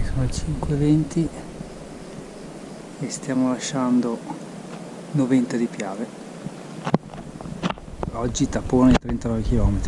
sono le 5:20 e stiamo lasciando Noventa di Piave. Oggi tappone 39 km.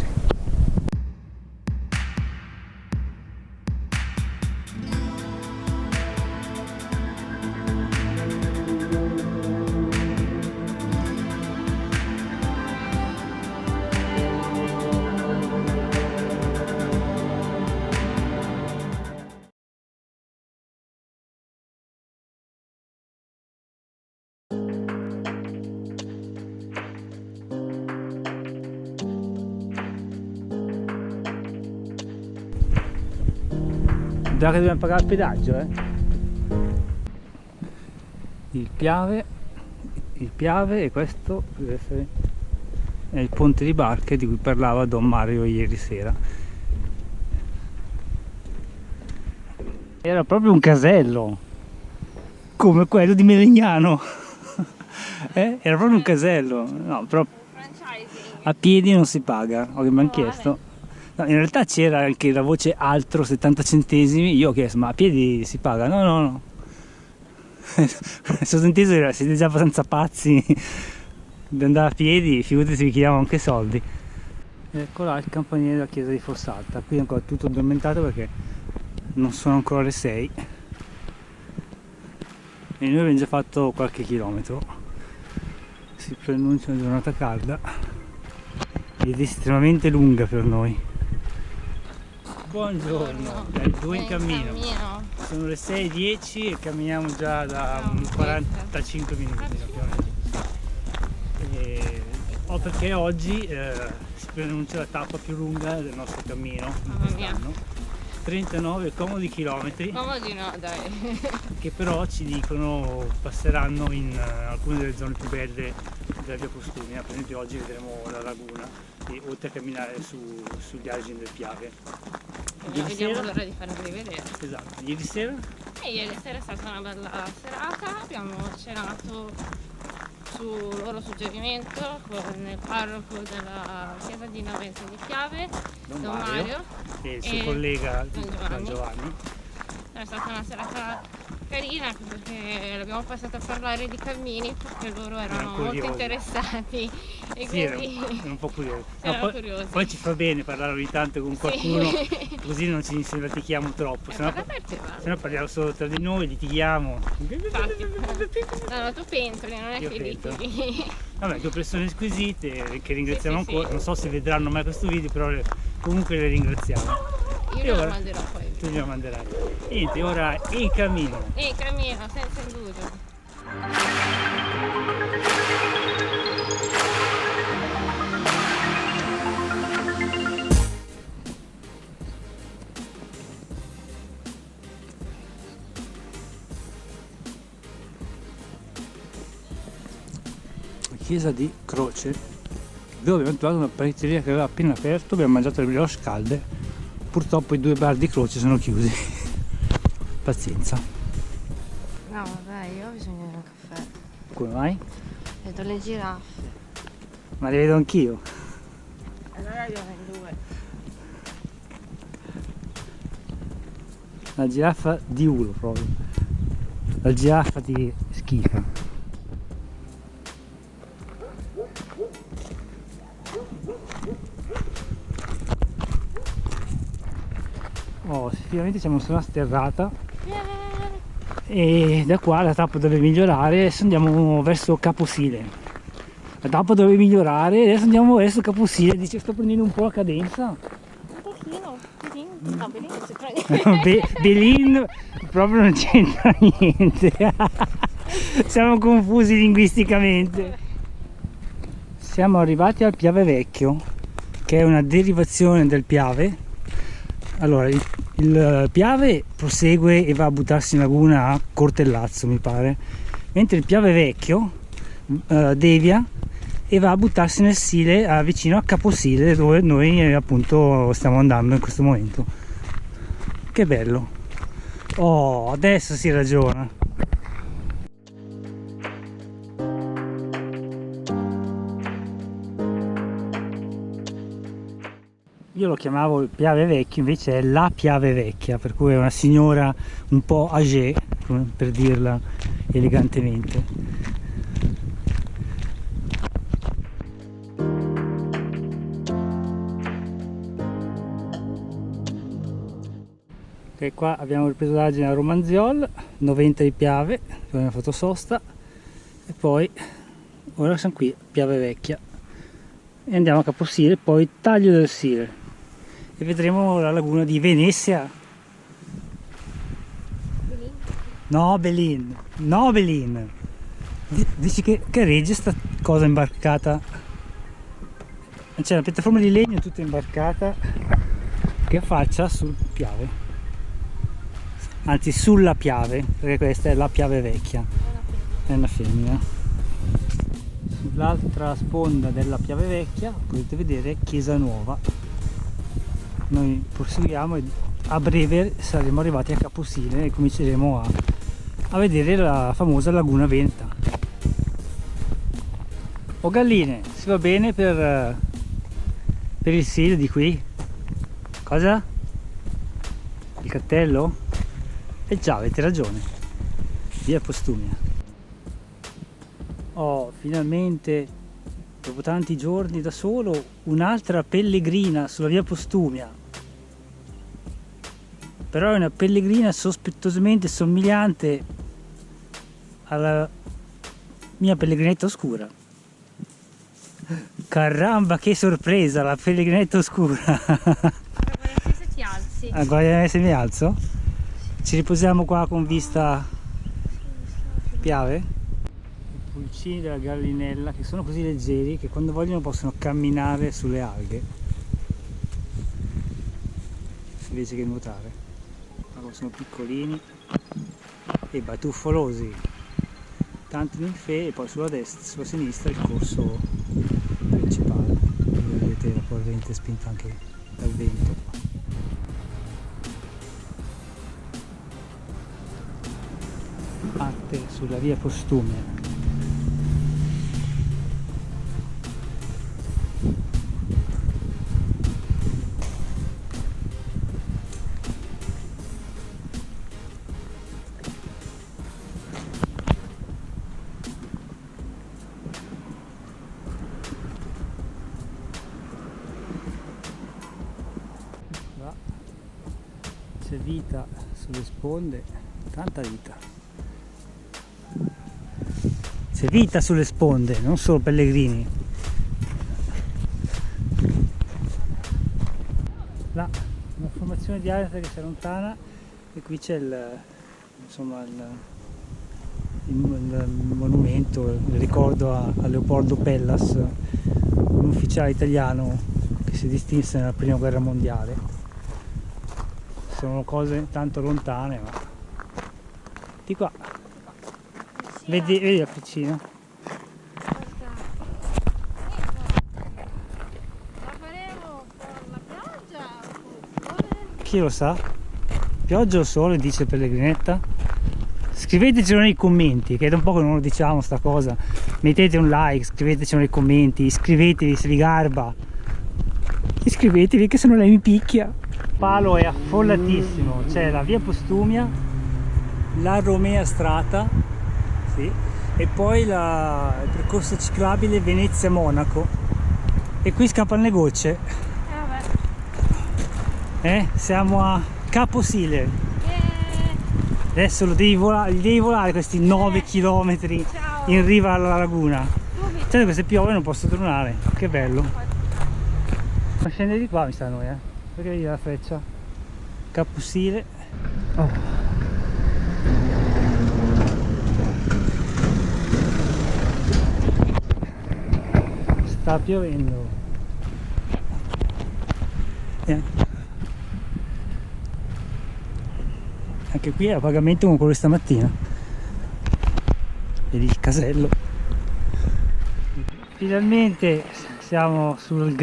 Già che dobbiamo pagare il pedaggio, il Piave, e questo deve essere è il ponte di barche di cui parlava Don Mario ieri sera. Era proprio un casello come quello di Melegnano. Era proprio un casello. No, però a piedi non si paga, ho chiesto. No, in realtà c'era anche la voce altro 70 centesimi, io ho chiesto ma a piedi si paga? No. Il sottinteso era siete già abbastanza pazzi di andare a piedi, figurati se vi chiediamo anche soldi. Ecco là il campanile della chiesa di Fossalta, qui è ancora tutto addormentato perché non sono ancora le 6 e noi abbiamo già fatto qualche chilometro. Si preannuncia una giornata calda ed estremamente lunga per noi. Buongiorno, dai, due in cammino. Sono le 6:10 e camminiamo già da 45 minuti più o meno. Perché oggi si preannuncia la tappa più lunga del nostro cammino quest'anno. 39 comodi chilometri. Comodi no, dai. Che però ci dicono passeranno in alcune delle zone più belle della via Postumia. Per esempio oggi vedremo la laguna e oltre a camminare sugli argini del Piave. Vediamo l'ora di farvi rivedere. Esatto, ieri sera? Ieri sera è stata una bella serata, abbiamo cenato su loro suggerimento con il parroco della chiesa di Noventa di Piave, Don Mario e il suo collega Don Giovanni. È stata una serata carina perché l'abbiamo passata a parlare di cammini perché loro erano molto interessati e sì, quindi era un po' curioso. Poi ci fa bene parlare ogni tanto con qualcuno, sì. Così non ci inselvatichiamo troppo, se no parliamo solo tra di noi, litighiamo. No, tu pentoli, non è che litighi. Vabbè, due persone squisite che ringraziamo ancora, non so se vedranno mai questo video, però comunque le ringraziamo. Io lo manderò poi. Tu glielo manderai. Niente, ora in cammino. In cammino, senza indugio. Chiesa di Croce, dove abbiamo trovato una panetteria che aveva appena aperto, abbiamo mangiato le brioche calde. Purtroppo i 2 bar di Croce sono chiusi. Pazienza. No vabbè, io ho bisogno di un caffè. Come mai? Vedo le giraffe. Ma le vedo anch'io. Allora andiamo in 2. La giraffa di ulo proprio. La giraffa ti schifa. Effettivamente siamo su una sterrata e da qua la tappa deve migliorare, adesso andiamo verso Caposile. La tappa deve migliorare, adesso andiamo verso Caposile, dice sto prendendo un po' la cadenza. Un pochino, no, Belin si prende. Belin proprio non c'entra niente. Siamo confusi linguisticamente. Siamo arrivati al Piave Vecchio, che è una derivazione del Piave. Allora, il Piave prosegue e va a buttarsi in laguna a Cortellazzo, mi pare, mentre il Piave Vecchio devia e va a buttarsi nel Sile vicino a Caposile, dove noi appunto stiamo andando in questo momento. Che bello! Oh, adesso si ragiona! Io lo chiamavo il Piave Vecchio, invece è la Piave Vecchia, per cui è una signora un po' âgée, per dirla elegantemente. Ok, qua abbiamo ripreso l'agine a Romanziol, 90 di Piave, dove abbiamo fatto sosta, e poi ora siamo qui, Piave Vecchia, e andiamo a Caposile, poi Taglio del Sile, e vedremo la laguna di Venezia. No, Belin, no, Belin. Dici che regge sta cosa imbarcata? C'è una piattaforma di legno tutta imbarcata che affaccia sul Piave, anzi sulla Piave, perché questa è la Piave Vecchia, è una femmina. Sull'altra sponda della Piave Vecchia potete vedere Chiesa Nuova. Noi proseguiamo e a breve saremo arrivati a Caposile e cominceremo a vedere la famosa laguna Veneta. Oh galline, si va bene per il SIL di qui? Cosa? Il cartello? E già, avete ragione, via Postumia. Oh, finalmente, dopo tanti giorni da solo, un'altra pellegrina sulla via Postumia. Però è una pellegrina sospettosamente somigliante alla mia pellegrinetta oscura. Caramba, che sorpresa, la pellegrinetta oscura! Guarda se ti alzi. Guarda se mi alzo. Ci riposiamo qua con vista Piave. I pulcini della gallinella, che sono così leggeri che quando vogliono possono camminare sulle alghe invece che nuotare. Sono piccolini e batuffolosi, tanti ninfei, e poi sulla destra, sulla sinistra il corso principale. Vedete la corrente spinta anche dal vento. Parte sulla via Postumia. C'è vita sulle sponde, tanta vita. C'è vita sulle sponde, non solo pellegrini. Là, una formazione di aria che si allontana, e qui c'è il monumento, il ricordo a Leopoldo Pellas, un ufficiale italiano che si distinse nella prima guerra mondiale. Sono cose tanto lontane, ma di qua vedi la piscina. La faremo con la pioggia o Chi lo sa? Pioggia o sole, dice Pellegrinetta? Scrivetecelo nei commenti, che è da un po' che non lo diciamo sta cosa. Mettete un like, scrivetecelo nei commenti, iscrivetevi se vi garba. Iscrivetevi che se no lei mi picchia. Il palo è affollatissimo, c'è la via Postumia, la Romea Strata, sì, e poi il percorso ciclabile Venezia-Monaco, e qui scappano le gocce. vabbè. Siamo a Caposile. Adesso lo devi volare questi 9 km Ciao. in riva alla laguna. Subito. Certo che se piove non posso tornare, che bello. Ma scende di qua mi sta noi, perché vedi la freccia? Caposile. Oh. Sta piovendo. Anche qui è a pagamento come quello di stamattina. Vedi il casello. Finalmente siamo sul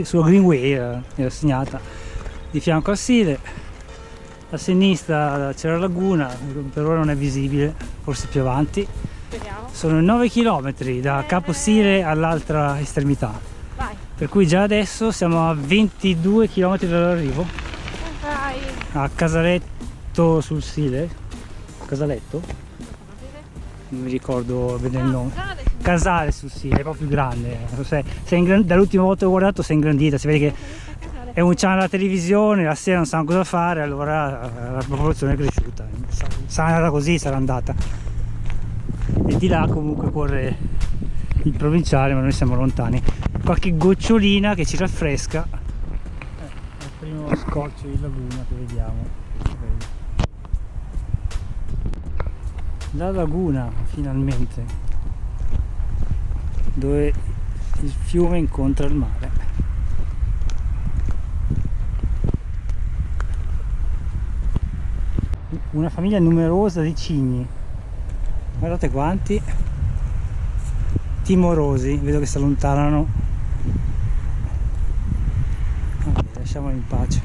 sulla Greenway, era segnata di fianco al Sile. A sinistra c'è la laguna, per ora non è visibile, forse più avanti. Speriamo. Sono 9 km da Caposile all'altra estremità. Vai. Per cui già adesso siamo a 22 km dall'arrivo Dai. a Casaletto sul Sile. Casaletto? Non mi ricordo bene il nome. Casale sul Sile, è proprio più grande. Dall'ultima volta che ho guardato si è ingrandita, si vede che è un channel alla televisione, la sera non sanno cosa fare, allora la popolazione è cresciuta. Sarà andata così, sarà andata. E di là comunque corre il provinciale, ma noi siamo lontani. Qualche gocciolina che ci raffresca. È il primo scorcio di laguna che vediamo. La laguna finalmente, dove il fiume incontra il mare. Una famiglia numerosa di cigni, guardate quanti, timorosi, vedo che si allontanano. Vabbè, lasciamoli in pace.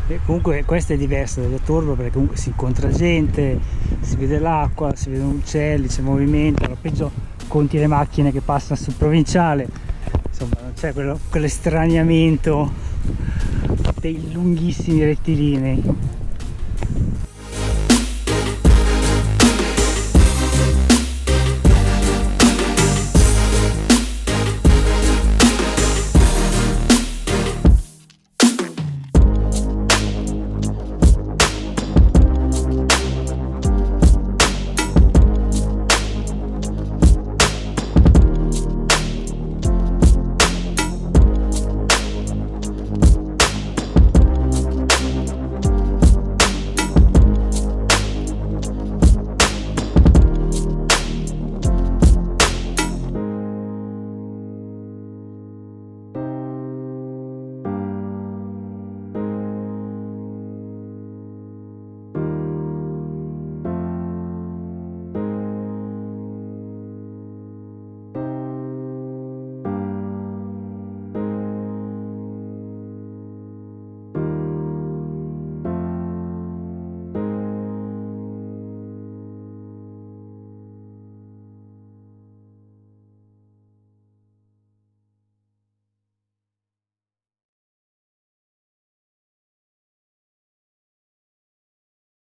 E comunque questa è diversa dalla Torbo, perché comunque si incontra gente, si vede l'acqua, si vedono uccelli, c'è movimento, alla peggio conti le macchine che passano sul provinciale, insomma non c'è quell'estraniamento dei lunghissimi rettilinei.